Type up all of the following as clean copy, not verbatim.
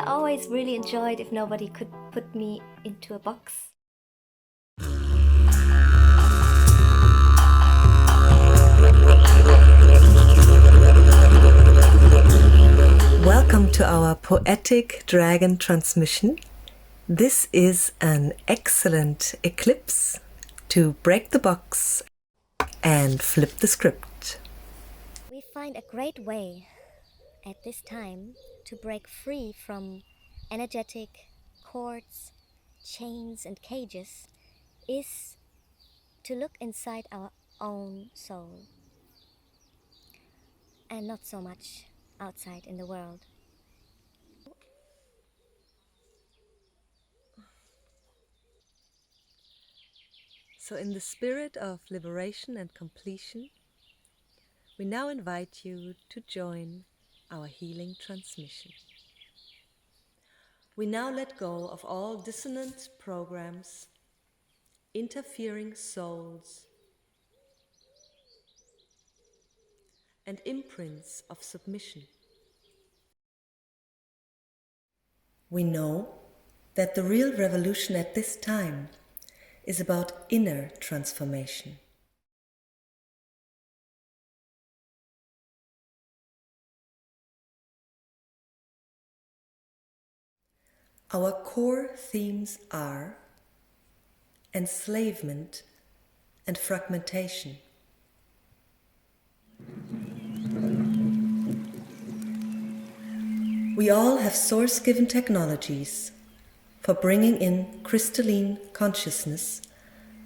always really enjoyed if nobody could put me into a box. Welcome to our poetic dragon transmission. This is an excellent eclipse to break the box and flip the script. We find a great way at this time to break free from energetic cords, chains and cages is to look inside our own soul and not so much outside in the world. So in the spirit of liberation and completion, we now invite you to join our healing transmission. We now let go of all dissonant programs, interfering souls, and imprints of submission. We know that the real revolution at this time is about inner transformation. Our core themes are enslavement and fragmentation. We all have source-given technologies for bringing in crystalline consciousness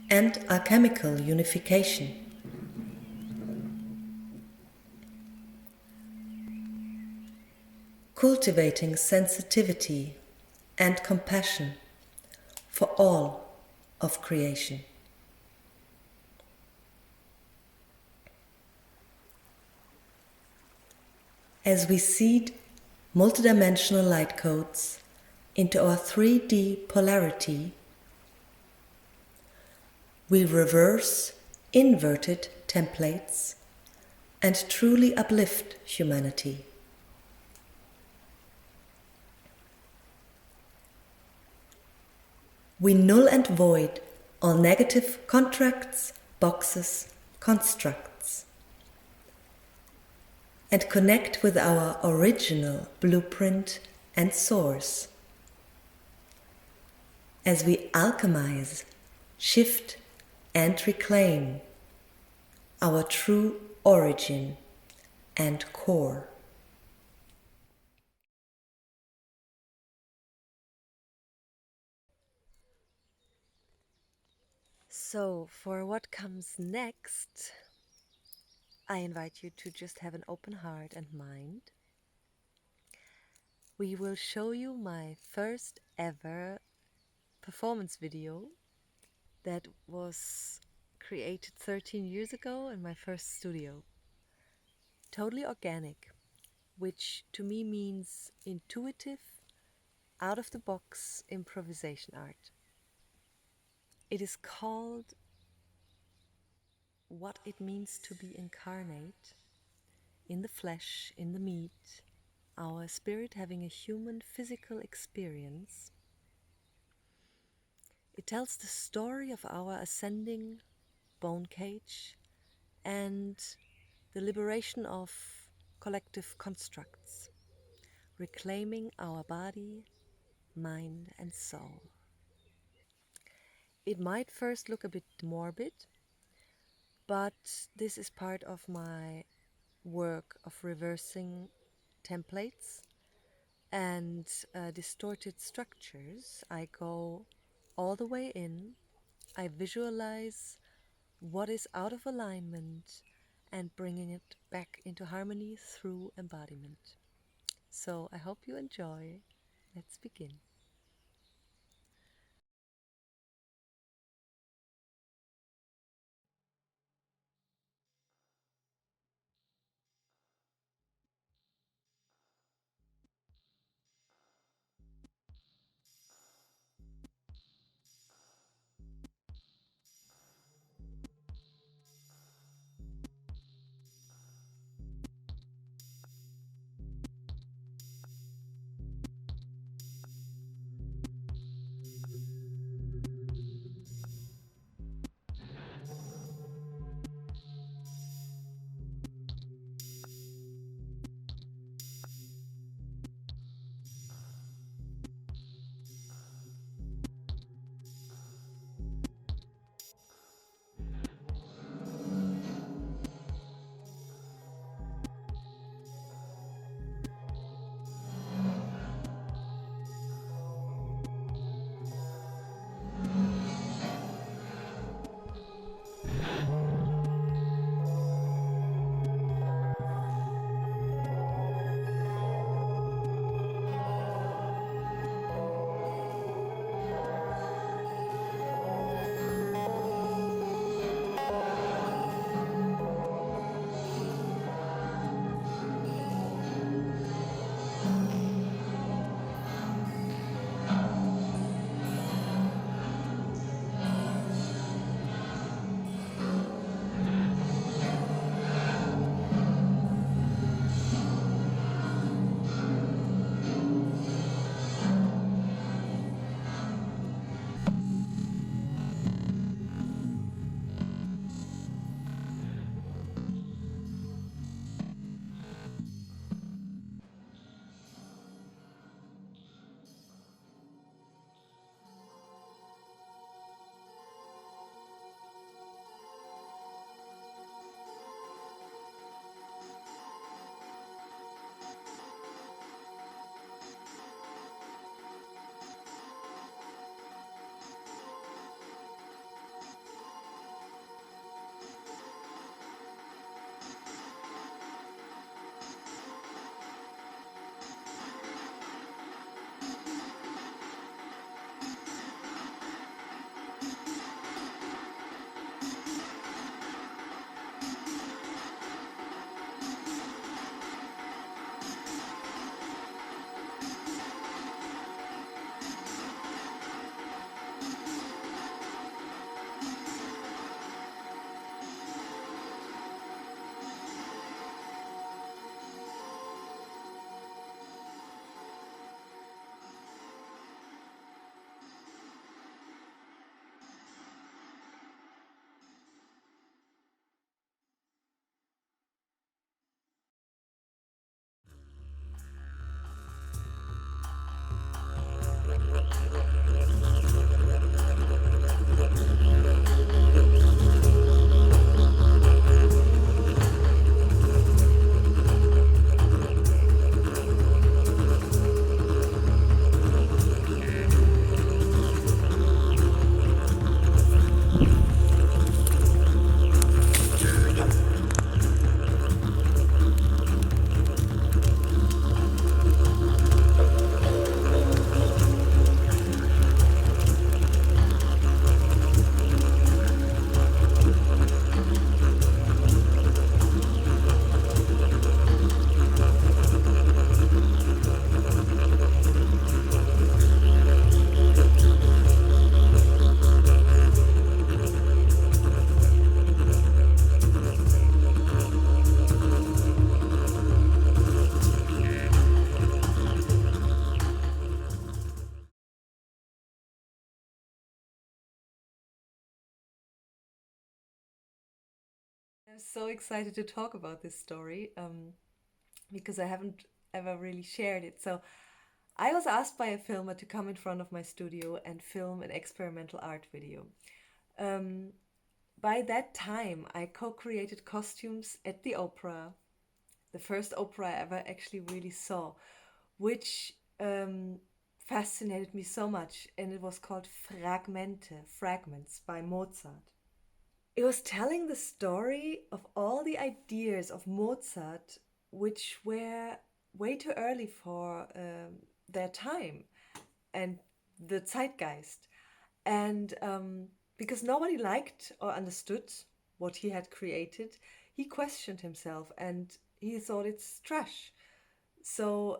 and alchemical unification. Cultivating sensitivity and compassion for all of creation. As we seed multidimensional light codes into our 3D polarity, we reverse inverted templates and truly uplift humanity. We null and void all negative contracts, boxes, constructs, and connect with our original blueprint and source. As we alchemize, shift, and reclaim our true origin and core. So, for what comes next, I invite you to just have an open heart and mind. We will show you my first ever performance video that was created 13 years ago in my first studio. Totally organic, which to me means intuitive, out-of-the-box improvisation art. It is called What It Means to Be Incarnate, in the flesh, in the meat, our spirit having a human physical experience. It tells the story of our ascending bone cage and the liberation of collective constructs, reclaiming our body, mind and soul. It might first look a bit morbid, but this is part of my work of reversing templates and distorted structures. I go all the way in, I visualize what is out of alignment and bringing it back into harmony through embodiment. So I hope you enjoy. Let's begin. I'm so excited to talk about this story because I haven't ever really shared it. So, I was asked by a filmer to come in front of my studio and film an experimental art video. Um, by that time, I co created costumes at the opera, the first opera I ever actually really saw, which fascinated me so much, and it was called Fragments by Mozart. It was telling the story of all the ideas of Mozart, which were way too early for their time and the zeitgeist. And because nobody liked or understood what he had created, he questioned himself and he thought it's trash. So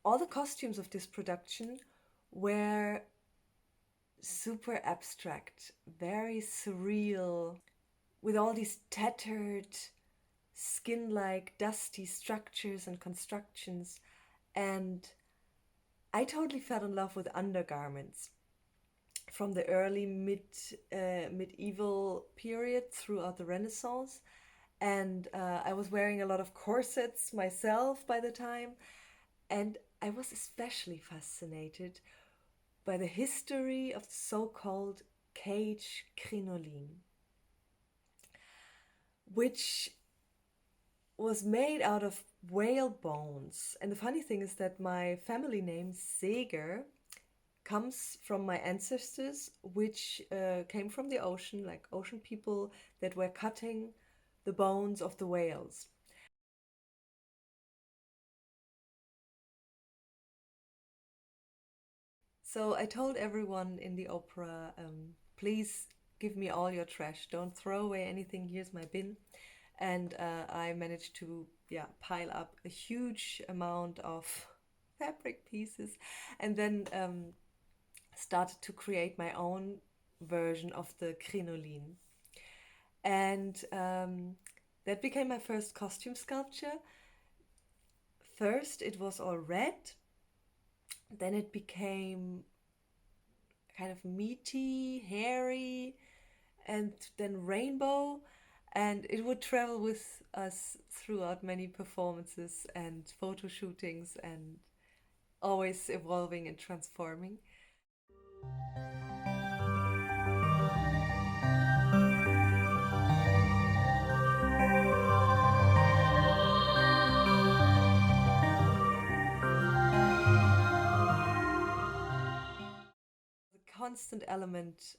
all the costumes of this production were super abstract, very surreal, with all these tattered, skin like, dusty structures and constructions. And I totally fell in love with undergarments from the early medieval period throughout the Renaissance. And I was wearing a lot of corsets myself by the time. And I was especially fascinated by the history of the so-called cage crinoline, which was made out of whale bones. And the funny thing is that my family name, Seeger, comes from my ancestors, which came from the ocean, like ocean people that were cutting the bones of the whales. So I told everyone in the opera, please give me all your trash. Don't throw away anything. Here's my bin. And I managed to pile up a huge amount of fabric pieces, and then started to create my own version of the crinoline. And that became my first costume sculpture. First, it was all red. Then it became kind of meaty, hairy, and then rainbow. And it would travel with us throughout many performances and photo shootings, and always evolving and transforming. Constant element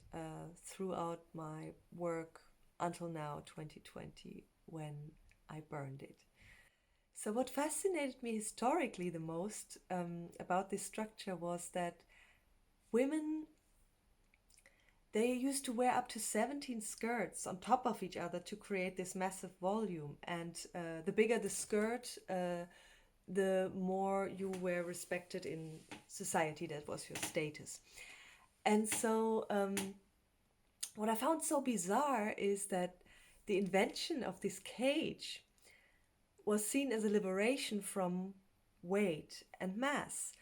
throughout my work until now, 2020, when I burned it. So what fascinated me historically the most about this structure was that women, they used to wear up to 17 skirts on top of each other to create this massive volume. And the bigger the skirt, the more you were respected in society. That was your status. And so what I found so bizarre is that the invention of this cage was seen as a liberation from weight and mass.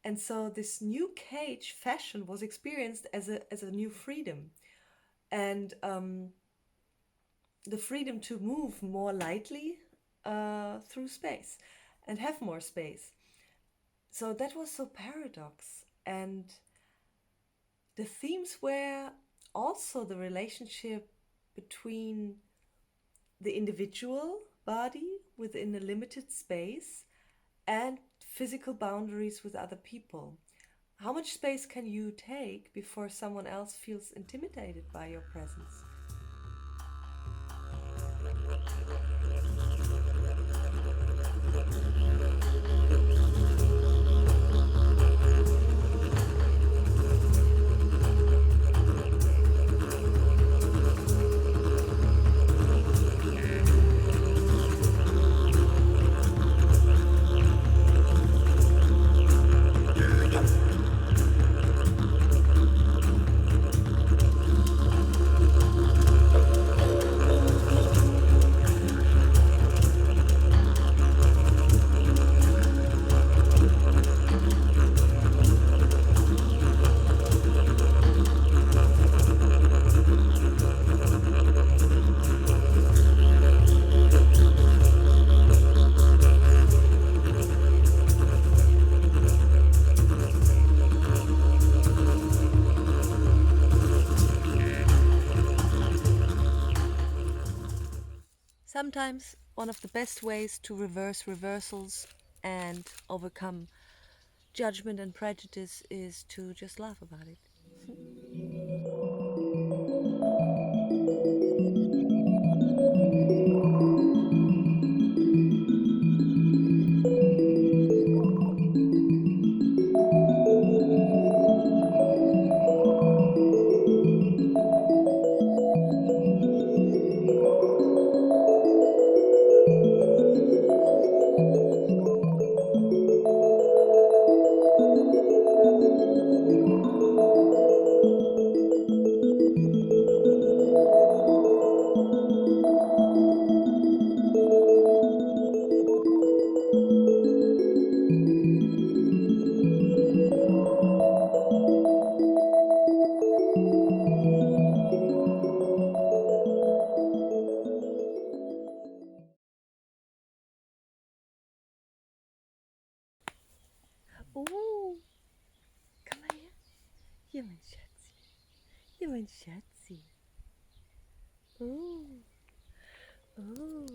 And so this new cage fashion was experienced as a new freedom. And the freedom to move more lightly through space and have more space. So that was so paradox. And the themes were also the relationship between the individual body within a limited space and physical boundaries with other people. How much space can you take before someone else feels intimidated by your presence? Sometimes one of the best ways to reverse reversals and overcome judgment and prejudice is to just laugh about it. Ja, mein Schatzi. Ja, mein Schatzi. Oh, oh.